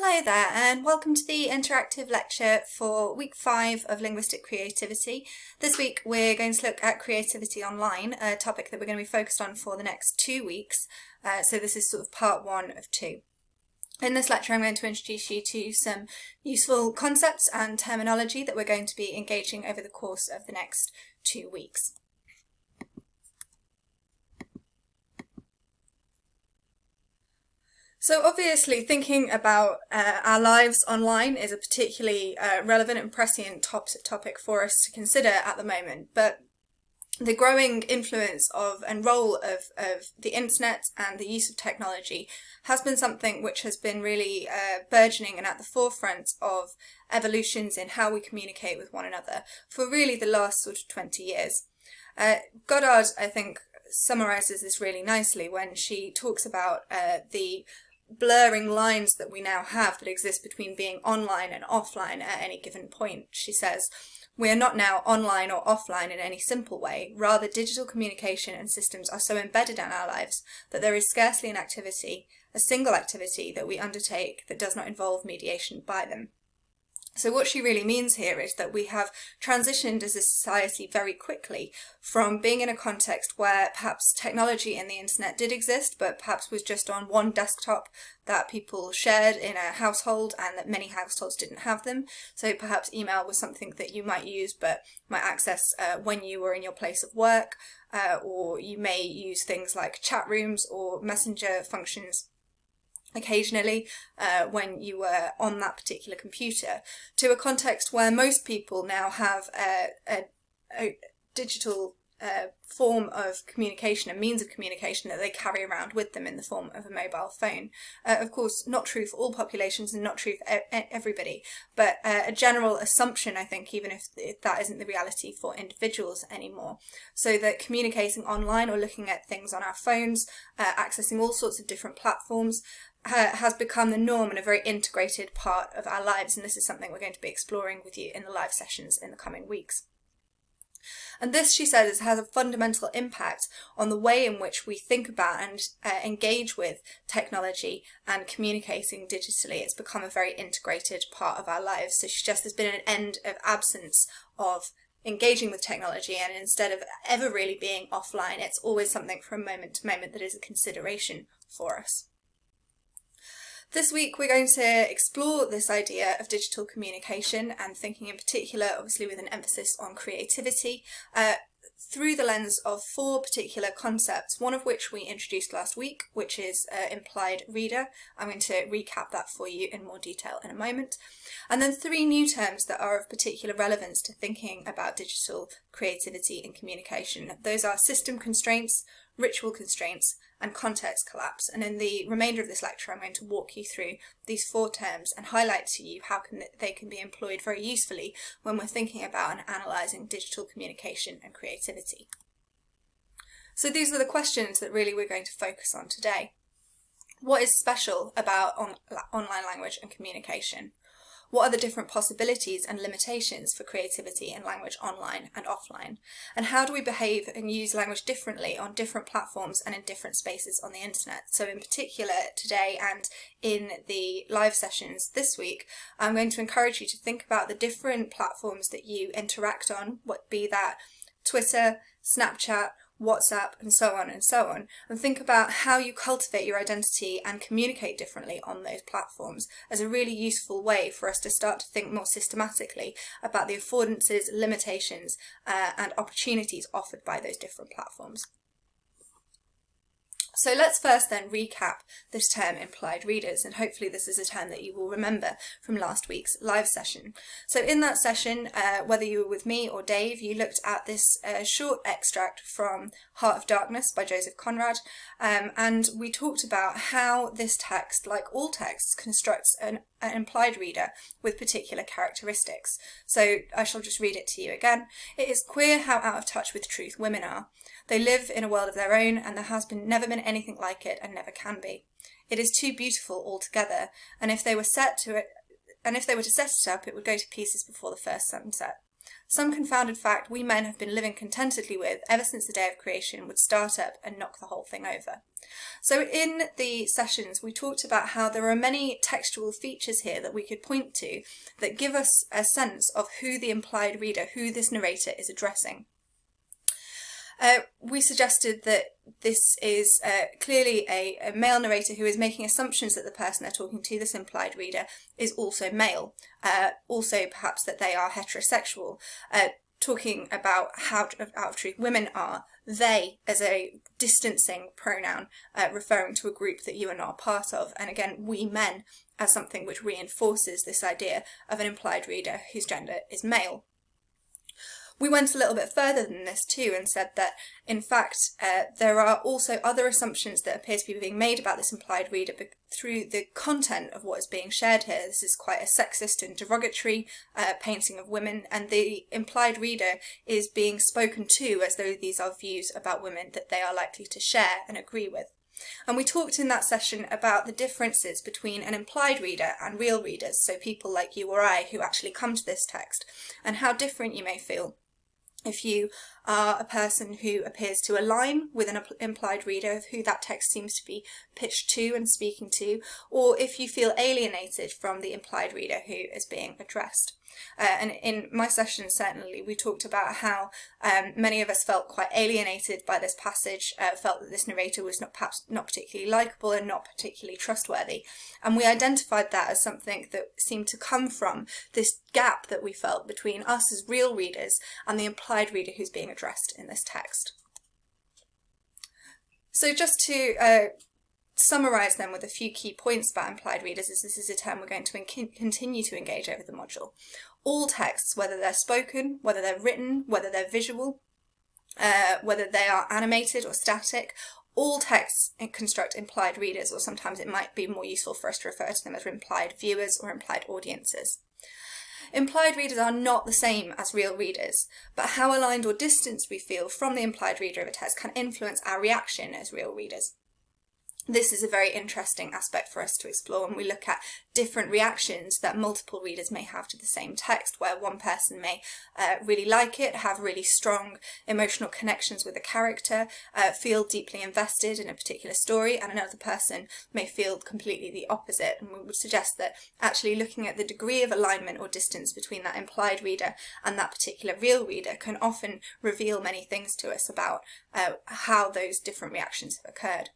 Hello there, and welcome to the interactive lecture for week 5 of Linguistic Creativity. This week we're going to look at creativity online, a topic that we're going to be focused on for the next 2 weeks. So this is sort of part 1 of 2. In this lecture I'm going to introduce you to some useful concepts and terminology that we're going to be engaging over the course of the next 2 weeks. So obviously thinking about our lives online is a particularly relevant and prescient topic for us to consider at the moment, but the growing influence of and role of the internet and the use of technology has been something which has been really burgeoning and at the forefront of evolutions in how we communicate with one another for really the last sort of 20 years. Goddard, I think, summarises this really nicely when she talks about the blurring lines that we now have that exist between being online and offline at any given point. She says, "We are not now online or offline in any simple way. Rather, digital communication and systems are so embedded in our lives that there is scarcely a single activity that we undertake that does not involve mediation by them." So what she really means here is that we have transitioned as a society very quickly from being in a context where perhaps technology and the internet did exist, but perhaps was just on one desktop that people shared in a household and that many households didn't have them. So perhaps email was something that you might use but might access when you were in your place of work, or you may use things like chat rooms or messenger functions occasionally when you were on that particular computer, to a context where most people now have a digital form of communication, a means of communication that they carry around with them in the form of a mobile phone. Of course, not true for all populations and not true for everybody, but a general assumption, I think, even if that isn't the reality for individuals anymore. So that communicating online or looking at things on our phones, accessing all sorts of different platforms, has become the norm and a very integrated part of our lives, and this is something we're going to be exploring with you in the live sessions in the coming weeks. And this, she says, has a fundamental impact on the way in which we think about and engage with technology and communicating digitally. It's become a very integrated part of our lives. So she suggests there's been an end of absence of engaging with technology, and instead of ever really being offline, it's always something from moment to moment that is a consideration for us. This week we're going to explore this idea of digital communication and thinking in particular, obviously with an emphasis on creativity, through the lens of 4 particular concepts, one of which we introduced last week, which is implied reader. I'm going to recap that for you in more detail in a moment. And then 3 new terms that are of particular relevance to thinking about digital creativity and communication. Those are system constraints, ritual constraints, and context collapse. And in the remainder of this lecture I'm going to walk you through these 4 terms and highlight to you how they can be employed very usefully when we're thinking about and analysing digital communication and creativity. So these are the questions that really we're going to focus on today. What is special about online language and communication? What are the different possibilities and limitations for creativity in language online and offline? And how do we behave and use language differently on different platforms and in different spaces on the internet? So in particular today and in the live sessions this week, I'm going to encourage you to think about the different platforms that you interact on, what be that Twitter, Snapchat, WhatsApp, and so on, and think about how you cultivate your identity and communicate differently on those platforms as a really useful way for us to start to think more systematically about the affordances, limitations, and opportunities offered by those different platforms. So let's first then recap this term implied readers, and hopefully this is a term that you will remember from last week's live session. So in that session, whether you were with me or Dave, you looked at this short extract from Heart of Darkness by Joseph Conrad, and we talked about how this text, like all texts, constructs an implied reader with particular characteristics. So I shall just read it to you again. "It is queer how out of touch with truth women are. They live in a world of their own, and there has never been anything like it and never can be. It is too beautiful altogether, and if they were to set it up, it would go to pieces before the first sunset. some confounded fact we men have been living contentedly with ever since the day of creation would start up and knock the whole thing over. So in the sessions we talked about how there are many textual features here that we could point to that give us a sense of who the implied reader, who this narrator is addressing. We suggested that this is clearly a male narrator who is making assumptions that the person they're talking to, this implied reader, is also male. Also perhaps that they are heterosexual. Talking about how out of truth women are they as a distancing pronoun, referring to a group that you are not a part of, and again we men as something which reinforces this idea of an implied reader whose gender is male. We went a little bit further than this too and said that, in fact, there are also other assumptions that appear to be being made about this implied reader through the content of what is being shared here. This is quite a sexist and derogatory painting of women, and the implied reader is being spoken to as though these are views about women that they are likely to share and agree with. And we talked in that session about the differences between an implied reader and real readers, so people like you or I who actually come to this text, and how different you may feel if you are a person who appears to align with an implied reader of who that text seems to be pitched to and speaking to, or if you feel alienated from the implied reader who is being addressed. And in my session, certainly, we talked about how many of us felt quite alienated by this passage, felt that this narrator was perhaps not particularly likeable and not particularly trustworthy. And we identified that as something that seemed to come from this gap that we felt between us as real readers and the implied reader who's being addressed in this text. So just to summarise then with a few key points about implied readers, as this is a term we're going to continue to engage over the module. All texts, whether they're spoken, whether they're written, whether they're visual, whether they are animated or static, all texts construct implied readers, or sometimes it might be more useful for us to refer to them as implied viewers or implied audiences. Implied readers are not the same as real readers, but how aligned or distanced we feel from the implied reader of a text can influence our reaction as real readers. This is a very interesting aspect for us to explore when we look at different reactions that multiple readers may have to the same text, where one person may really like it, have really strong emotional connections with the character, feel deeply invested in a particular story, and another person may feel completely the opposite. And we would suggest that actually looking at the degree of alignment or distance between that implied reader and that particular real reader can often reveal many things to us about how those different reactions have occurred.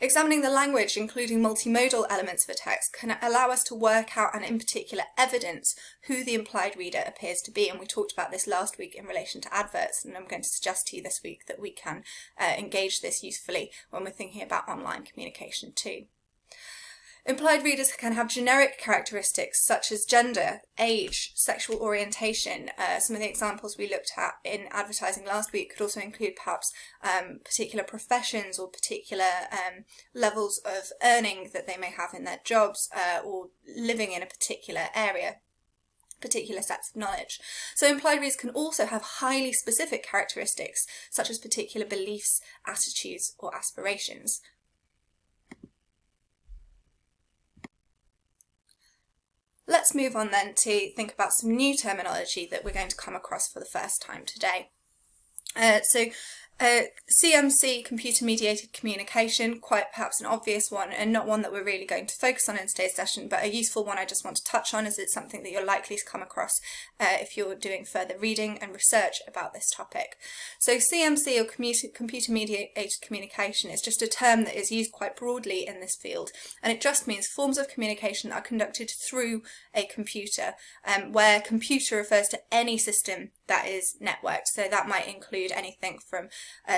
Examining the language, including multimodal elements of a text, can allow us to work out and in particular evidence who the implied reader appears to be. And we talked about this last week in relation to adverts, and I'm going to suggest to you this week that we can engage this usefully when we're thinking about online communication too. Implied readers can have generic characteristics such as gender, age, sexual orientation. Some of the examples we looked at in advertising last week could also include perhaps particular professions or particular levels of earning that they may have in their jobs, or living in a particular area, particular sets of knowledge. So implied readers can also have highly specific characteristics such as particular beliefs, attitudes or aspirations. Let's move on then to think about some new terminology that we're going to come across for the first time today. CMC, computer-mediated communication, quite perhaps an obvious one and not one that we're really going to focus on in today's session, but a useful one I just want to touch on as it's something that you're likely to come across if you're doing further reading and research about this topic. So CMC, or computer-mediated communication, is just a term that is used quite broadly in this field, and it just means forms of communication that are conducted through a computer, where computer refers to any system that is networked. So that might include anything from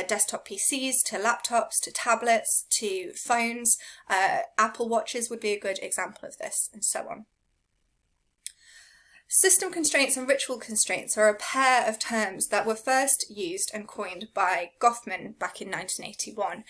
desktop PCs to laptops to tablets to phones. Apple Watches would be a good example of this, and so on. System constraints and ritual constraints are a pair of terms that were first used and coined by Goffman back in 1981.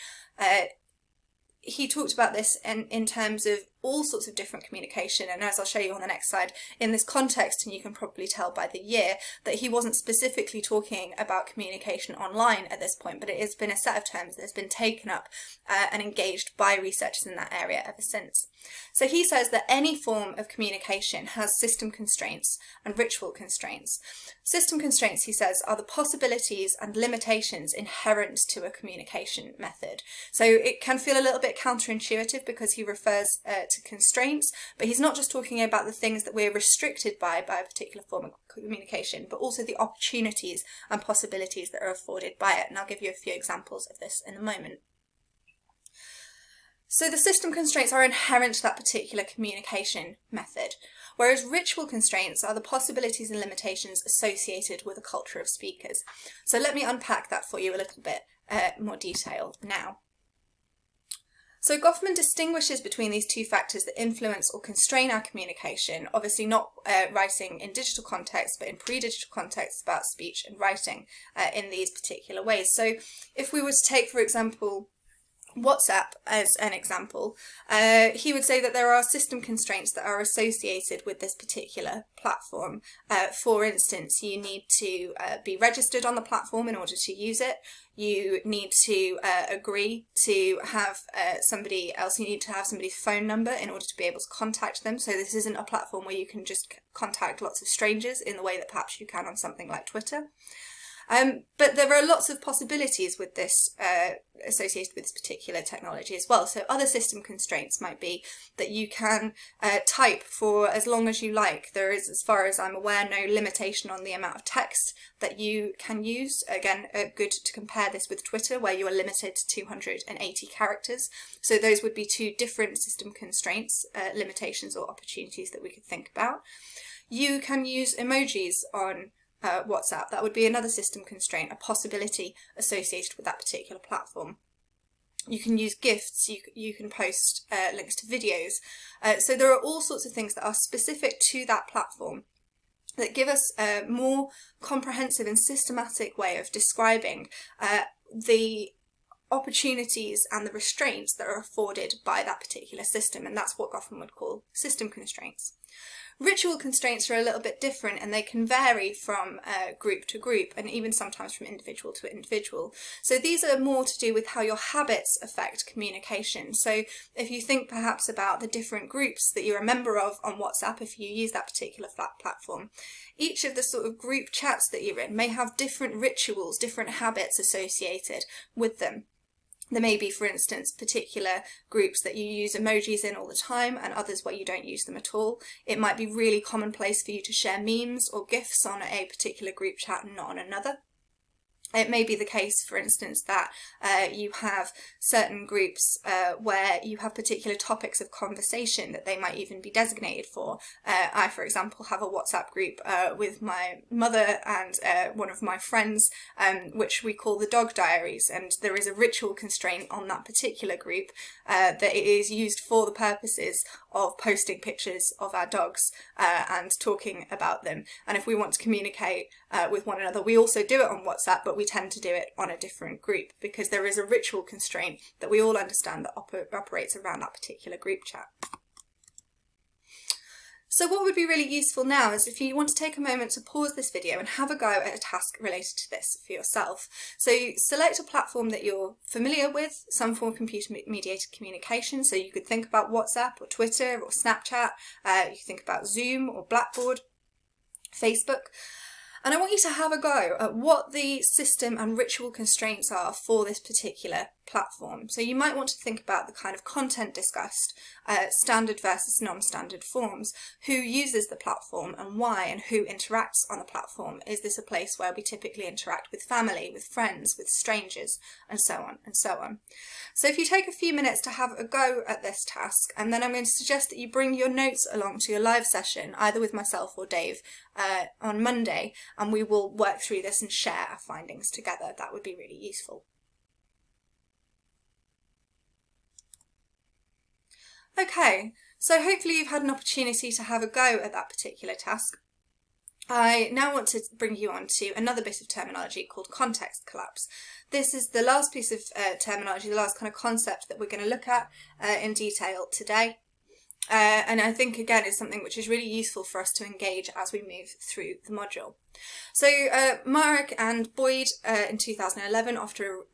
He talked about this in terms of all sorts of different communication, and as I'll show you on the next slide, in this context, and you can probably tell by the year, that he wasn't specifically talking about communication online at this point, but it has been a set of terms that has been taken up and engaged by researchers in that area ever since. So he says that any form of communication has system constraints and ritual constraints. System constraints, he says, are the possibilities and limitations inherent to a communication method. So it can feel a little bit counterintuitive because he refers to constraints, but he's not just talking about the things that we're restricted by a particular form of communication, but also the opportunities and possibilities that are afforded by it. And I'll give you a few examples of this in a moment. So the system constraints are inherent to that particular communication method, whereas ritual constraints are the possibilities and limitations associated with a culture of speakers. So let me unpack that for you a little bit more detail now. So Goffman distinguishes between these two factors that influence or constrain our communication, obviously not writing in digital context, but in pre-digital context about speech and writing in these particular ways. So if we were to take, for example, WhatsApp as an example, he would say that there are system constraints that are associated with this particular platform. For instance, you need to be registered on the platform in order to use it. You need to agree to have somebody else, you need to have somebody's phone number in order to be able to contact them. So this isn't a platform where you can just contact lots of strangers in the way that perhaps you can on something like Twitter. But there are lots of possibilities with this, associated with this particular technology as well. So other system constraints might be that you can type for as long as you like. There is, as far as I'm aware, no limitation on the amount of text that you can use. Again, good to compare this with Twitter, where you are limited to 280 characters. So those would be two different system constraints, limitations or opportunities that we could think about. You can use emojis on WhatsApp. That would be another system constraint, a possibility associated with that particular platform. You can use GIFs, you can post links to videos. So there are all sorts of things that are specific to that platform that give us a more comprehensive and systematic way of describing the opportunities and the restraints that are afforded by that particular system, and that's what Goffman would call system constraints. Ritual constraints are a little bit different, and they can vary from group to group and even sometimes from individual to individual. So these are more to do with how your habits affect communication. So if you think perhaps about the different groups that you're a member of on WhatsApp, if you use that particular platform, each of the sort of group chats that you're in may have different rituals, different habits associated with them. There may be, for instance, particular groups that you use emojis in all the time and others where you don't use them at all. It might be really commonplace for you to share memes or GIFs on a particular group chat and not on another. It may be the case, for instance, that you have certain groups where you have particular topics of conversation that they might even be designated for. I, for example, have a WhatsApp group with my mother and one of my friends, which we call the Dog Diaries, and there is a ritual constraint on that particular group that it is used for the purposes of posting pictures of our dogs and talking about them. And if we want to communicate with one another, we also do it on WhatsApp, but we tend to do it on a different group because there is a ritual constraint that we all understand that operates around that particular group chat. So what would be really useful now is if you want to take a moment to pause this video and have a go at a task related to this for yourself. So select a platform that you're familiar with, some form of computer mediated communication. So you could think about WhatsApp or Twitter or Snapchat, you could think about Zoom or Blackboard, Facebook. And I want you to have a go at what the system and ritual constraints are for this particular platform. So you might want to think about the kind of content discussed, standard versus non-standard forms, who uses the platform and why, and who interacts on the platform. Is this a place where we typically interact with family, with friends, with strangers, and so on and so on. So if you take a few minutes to have a go at this task, and then I'm going to suggest that you bring your notes along to your live session, either with myself or Dave, on Monday, and we will work through this and share our findings together. That would be really useful. Okay, so hopefully you've had an opportunity to have a go at that particular task. I now want to bring you on to another bit of terminology called context collapse. This is the last piece of terminology, the last kind of concept that we're going to look at in detail today. And I think, again, is something which is really useful for us to engage as we move through the module. So Marek and Boyd in 2011 offer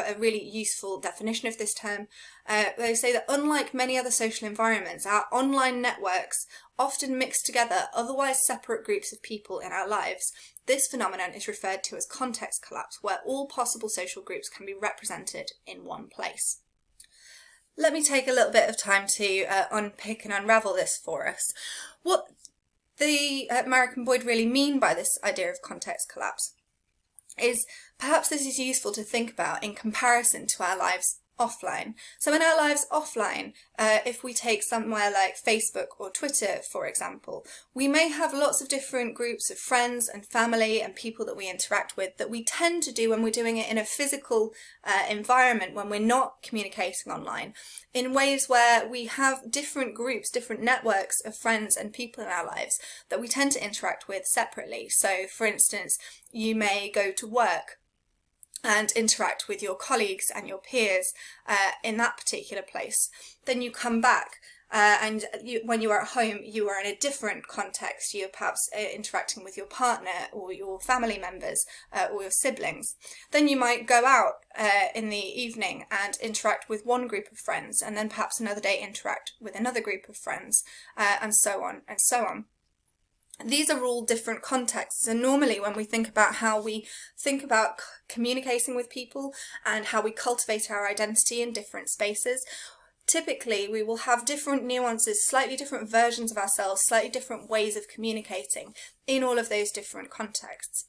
a really useful definition of this term. They say that unlike many other social environments, our online networks often mix together otherwise separate groups of people in our lives. This phenomenon is referred to as context collapse, where all possible social groups can be represented in one place. Let me take a little bit of time to unpick and unravel this for us. What the Marek and Boyd really mean by this idea of context collapse is perhaps this is useful to think about in comparison to our lives offline. So in our lives offline, if we take somewhere like Facebook or Twitter, for example, we may have lots of different groups of friends and family and people that we interact with that we tend to do when we're doing it in a physical environment, when we're not communicating online, in ways where we have different groups, different networks of friends and people in our lives that we tend to interact with separately. So, for instance, you may go to work and interact with your colleagues and your peers in that particular place. Then you come back and when you are at home, you are in a different context. You're perhaps interacting with your partner or your family members or your siblings. Then you might go out in the evening and interact with one group of friends, and then perhaps another day interact with another group of friends, and so on and so on. These are all different contexts, and normally when we think about how we think about communicating with people and how we cultivate our identity in different spaces, typically we will have different nuances, slightly different versions of ourselves, slightly different ways of communicating in all of those different contexts.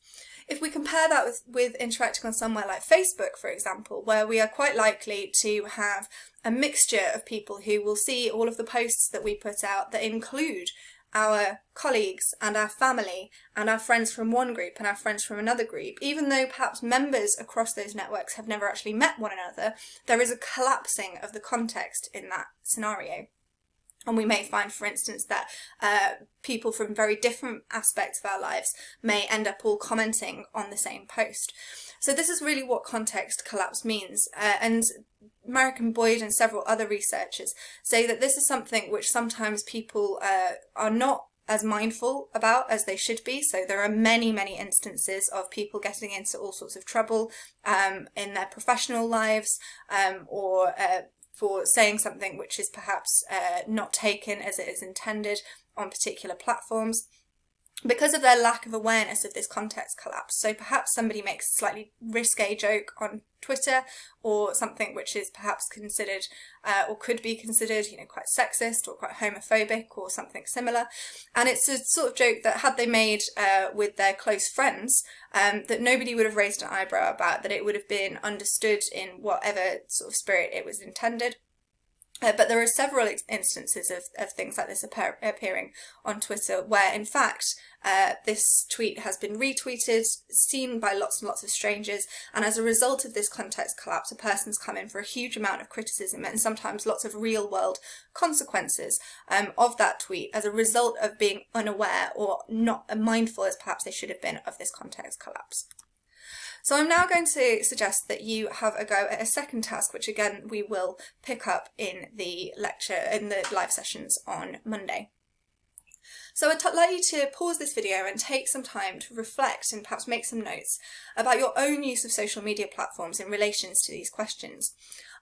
If we compare that with interacting on somewhere like Facebook, for example, where we are quite likely to have a mixture of people who will see all of the posts that we put out that include our colleagues and our family and our friends from one group and our friends from another group, even though perhaps members across those networks have never actually met one another, there is a collapsing of the context in that scenario. And we may find, for instance, that people from very different aspects of our lives may end up all commenting on the same post. So this is really what context collapse means. And Marek and Boyd and several other researchers say that this is something which sometimes people are not as mindful about as they should be. So there are many, many instances of people getting into all sorts of trouble in their professional lives or for saying something which is perhaps not taken as it is intended on particular platforms, because of their lack of awareness of this context collapse. So perhaps somebody makes a slightly risque joke on Twitter, or something which is perhaps considered or could be considered, quite sexist or quite homophobic or something similar. And it's a sort of joke that had they made with their close friends, that nobody would have raised an eyebrow about, that it would have been understood in whatever sort of spirit it was intended. But there are several instances of things like this appearing on Twitter where, in fact, this tweet has been retweeted, seen by lots and lots of strangers, and as a result of this context collapse, a person's come in for a huge amount of criticism and sometimes lots of real-world consequences of that tweet as a result of being unaware or not mindful as perhaps they should have been of this context collapse. So I'm now going to suggest that you have a go at a second task, which again we will pick up in the lecture, in the live sessions on Monday. So I'd like you to pause this video and take some time to reflect and perhaps make some notes about your own use of social media platforms in relation to these questions.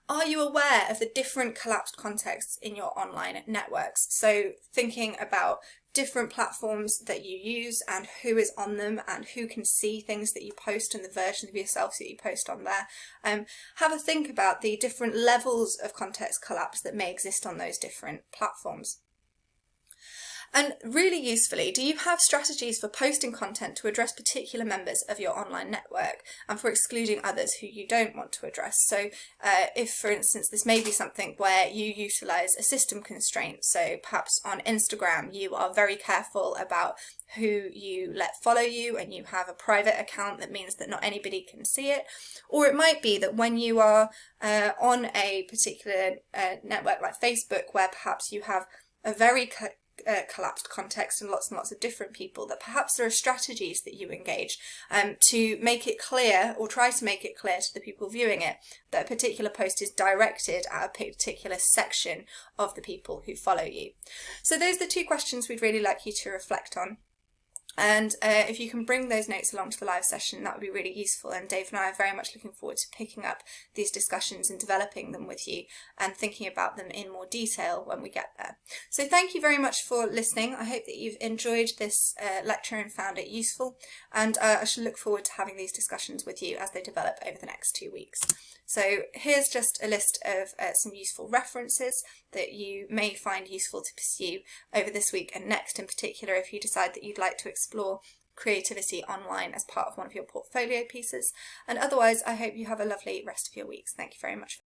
Are you aware of the different collapsed contexts in your online networks? So thinking about different platforms that you use and who is on them and who can see things that you post and the versions of yourself that you post on there. Have a think about the different levels of context collapse that may exist on those different platforms. And really usefully, do you have strategies for posting content to address particular members of your online network and for excluding others who you don't want to address? So if, for instance, this may be something where you utilise a system constraint, so perhaps on Instagram you are very careful about who you let follow you and you have a private account that means that not anybody can see it. Or it might be that when you are on a particular network like Facebook, where perhaps you have a very collapsed context and lots of different people, that perhaps there are strategies that you engage to make it clear, or try to make it clear to the people viewing it, that a particular post is directed at a particular section of the people who follow you. So those are the two questions we'd really like you to reflect on. And if you can bring those notes along to the live session, that would be really useful. And Dave and I are very much looking forward to picking up these discussions and developing them with you and thinking about them in more detail when we get there. So thank you very much for listening. I hope that you've enjoyed this lecture and found it useful. And I shall look forward to having these discussions with you as they develop over the next 2 weeks. So here's just a list of some useful references that you may find useful to pursue over this week and next, in particular if you decide that you'd like to explore creativity online as part of one of your portfolio pieces. And otherwise, I hope you have a lovely rest of your weeks. Thank you very much.